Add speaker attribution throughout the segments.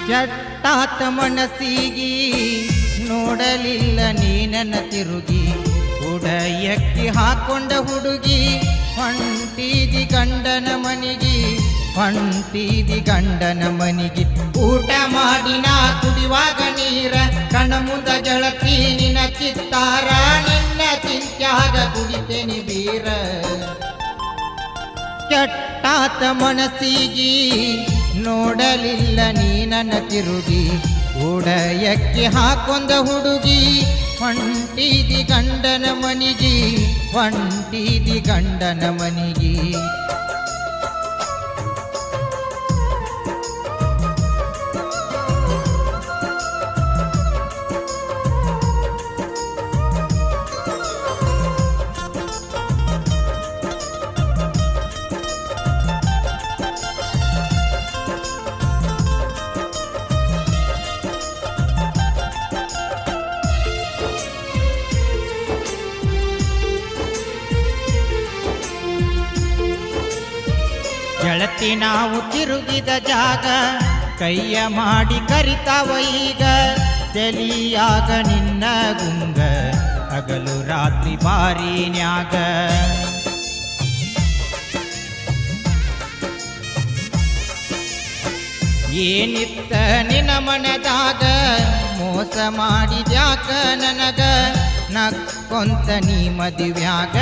Speaker 1: ಕೆಟ್ಟಾತ ಮನಸ್ಸಿಗಿ ನೋಡಲಿಲ್ಲ ನೀನನ್ನ ತಿರುಗಿ ಉಡಯಕ್ಕಿ ಹಾಕೊಂಡ ಹುಡುಗಿ ಹೊಂಟಿದಿ ಗಂಡನ ಮನಿಗಿ ಹೊಂಟಿದಿ ಗಂಡನ ಮನಿಗಿ ಊಟ ಮಾಡಿನ ಕುಡಿಯುವಾಗ ನೀರ ಕಣ್ಣ ಮುಂದ ಗೆಳತಿ ನಿನ್ನ ಚಿತ್ತಾರ ನಿನ್ನ ಚಿಂತ್ಯಾಗ ಕುಡಿತೇನಿ ಬೀರ ಕೆಟ್ಟಾತ ಮನಸ್ಸಿಗಿ ನೋಡಲಿಲ್ಲ ನೀನನ್ನ ತಿರುಗಿ ಉಡಯಕ್ಕೆ ಹಾಕೊಂದ ಹುಡುಗಿ ಹೊಂಟಿದಿ ಗಂಡನ ಮನಿಗಿ ಹೊಂಟಿದಿ ಗಂಡನ ಮನಿಗಿ ಗೆಳತಿ ನಾವು ತಿರುಗಿದ ಜಾಗ ಕೈಯ ಮಾಡಿ ಕರಿತಾವ ಈಗ ತೆಲಿಯಾಗ ನಿನ್ನ ಗುಂಗ ಹಗಲು ರಾತ್ರಿ ಬಾರಿನ್ಯಾಗ ಏನಿತ್ತ ನಿನ್ನ ಮನದಾಗ ಮೋಸ ಮಾಡಿದ್ಯಾಕ ನನಗ ನಕ್ಕೊಂತ ನೀ ಮದುವ್ಯಾಗ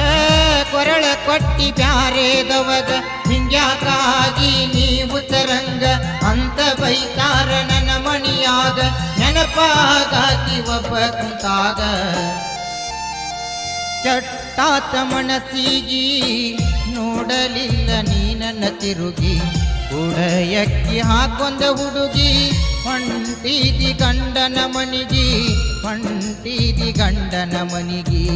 Speaker 1: ಕೊರಳ ಕೊಟ್ಟಿ ಬ್ಯಾರೇದವಗ ಹಿಂಗ್ಯಾಕಾಗಿ ನೀವು ತರಂಗ ಅಂತ ಬೈತಾರ ನನ್ನ ಮಣಿಯಾಗ ನೆನಪಾಗಿ ಒಬ್ಬ ಕುಂತಾಗ ಕೆಟ್ಟಾತ ಮನಸ್ಸಿಗಿ ನೋಡಲಿಲ್ಲ ನೀನನ್ನ ತಿರುಗಿ ಉಡಯಕ್ಕಿ ಹಾಕೊಂದ ಹುಡುಗಿ ಹೊಂಟಿದಿ ಗಂಡನ ಮನಿಗಿ ಹೊಂಟಿದಿ ಗಂಡನ ಮನಿಗಿ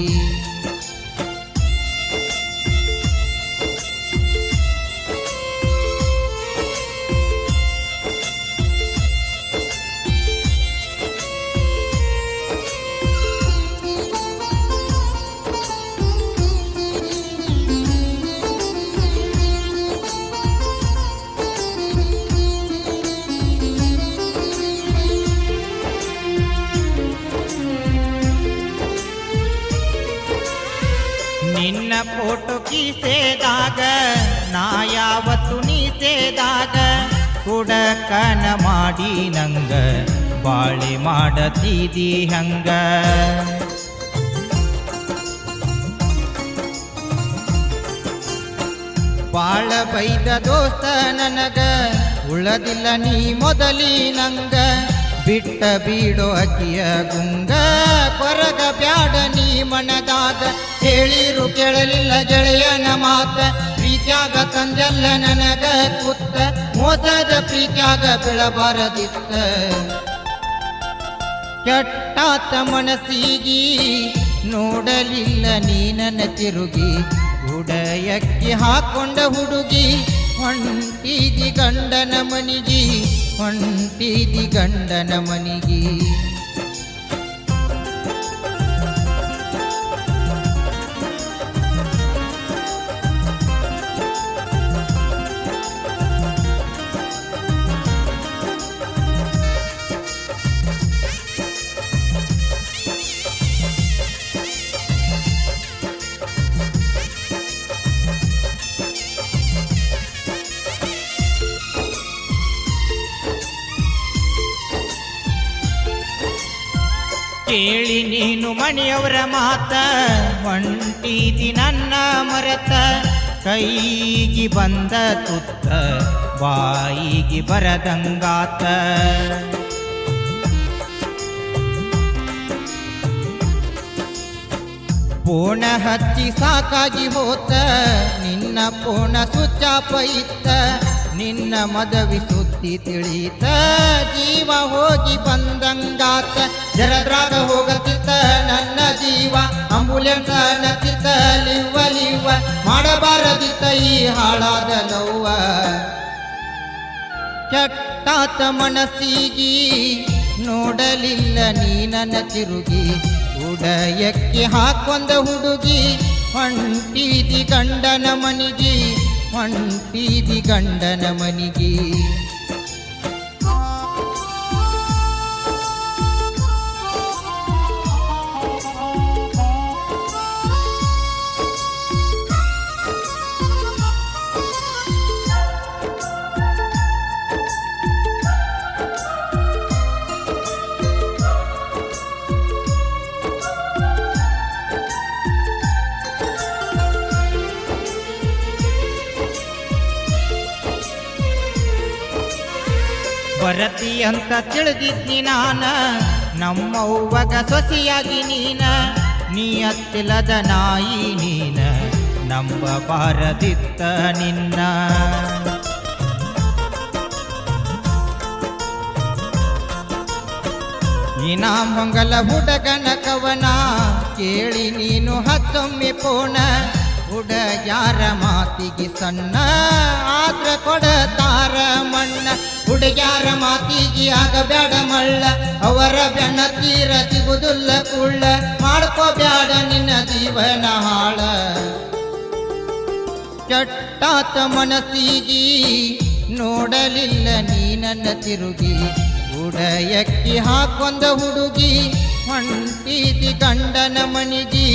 Speaker 1: ನಿನ್ನ ಫೋಟೋ ಕೀಸೆದಾಗ ನಾ ಯಾವತ್ತು ನೀಸೆದಾಗ ಕುಡಕನ ಮಾಡಿ ನಂಗ ಬಾಳೆ ಮಾಡತೀದಿ ಹಂಗ ಬಾಳ ಬೈದ ದೋಸ್ತ ನನಗ ಉಳದಿಲ್ಲ ನೀ ಮೊದಲಿ ನಂಗ ಬಿಟ್ಟ ಬೀಡೋ ಅಕ್ಕಿಯ ಗುಂಗ ಕೊರಗ ಬ್ಯಾಡ ನೀ ಮನದಾಗ ಹೇಳಿರು ಕೇಳಲಿಲ್ಲ ಗೆಳೆಯನ ಮಾತ ಪ್ರೀತ್ಯಾಗ ತಂದೆಲ್ಲ ನನಗ ಕುತ್ತ ಮೋಸದ ಪ್ರೀತ್ಯಾಗ ಬೀಳಬಾರದಿತ್ತ ಕೆಟ್ಟಾತ ಮನಸ್ಸಿಗಿ ನೋಡಲಿಲ್ಲ ನೀನನ್ನ ತಿರುಗಿ ಉಡಯಕ್ಕಿ ಹಾಕೊಂಡ ಹುಡುಗಿ ಹೊಂಟಿದಿ ಗಂಡನ ಮನಿಗಿ ಹೊಂಟಿದಿ ಗಂಡನ ಮನಿಗಿ ಕೇಳಿ ನೀನು ಮನೆಯವರ ಮಾತ ಹೊಂಟಿದಿ ನನ್ನ ಮರೆತ ಕೈಗಿ ಬಂದ ತುತ್ತ ಬಾಯಿಗೆ ಬರದಂಗಾತ ಪೋಣ ಹಚ್ಚಿ ಸಾಕಾಗಿ ಹೋತ ನಿನ್ನ ಪೋಣ ಸುಚ್ಚಾಪ ಇತ್ತ ನಿನ್ನ ಮದವಿ ಸುದ್ದಿ ತಿಳಿತ ಜೀವ ಹೋಗಿ ಬಂದಂಗಾತ ಜರದ್ರಾಗ ಹೋಗತಿತ್ತ ನನ್ನ ಜೀವ ಆಂಬುಲೆನ್ಸ್ ನತ್ತಿತ್ತ ಲಿವ್ವ ಮಾಡಬಾರದಿತ್ತ ಈ ಹಾಳಾದ ನೋವ ಕೆಟ್ಟಾತ ಮನಸ್ಸಿಗಿ ನೋಡಲಿಲ್ಲ ನೀನನ್ನ ತಿರುಗಿ ಉಡಯಕ್ಕೆ ಹಾಕೊಂದ ಹುಡುಗಿ ಹೊಂಟಿದಿ ಗಂಡನ ಮನಿಗಿ ಹೊಂಟಿದಿ ಗಂಡನ ಮನಿಗಿ ಬರತಿ ಅಂತ ತಿಳಿದಿದ್ನಿ ನಾನ ನಮ್ಮವ್ವಗ ಸೊಸೆಯಾಗಿ ನೀ ಅತ್ತಿಲದ ನಾಯಿ ನೀನ ನಂಬಬಾರದಿತ್ತ ನಿನ್ನ ಇನಾಮಂಗಲ ಹುಡುಗನ ಕವನ ಕೇಳಿ ನೀನು ಹತ್ತೊಮ್ಮೆ ಪೋಣ ಹುಡುಗ್ಯಾರ ಮಾತಿಗೆ ಸಣ್ಣ ಆದ್ರ ಕೊಡತಾರ ಮಣ್ಣ ಹುಡುಗ್ಯಾರ ಮಾತಿಗೆ ಆಗಬ್ಯಾಡ ಮಳ್ಳ ಅವರ ಬೆಣ್ಣ ತೀರ ಸಿಗುದಿಲ್ಲ ಕುಳ್ಳ ಮಾಡ್ಕೋಬ್ಯಾಡ ನಿನ್ನ ಜೀವನ ಹಾಳ ಕೆಟ್ಟಾತ ಮನಸ್ಸಿಗೆ ನೋಡಲಿಲ್ಲ ನೀ ನನ್ನ ತಿರುಗಿ ಉಡಯಕ್ಕಿ ಹಾಕೊಂದ ಹುಡುಗಿ ಹೊಂಟಿದಿ ಗಂಡನ ಮನಿಗಿ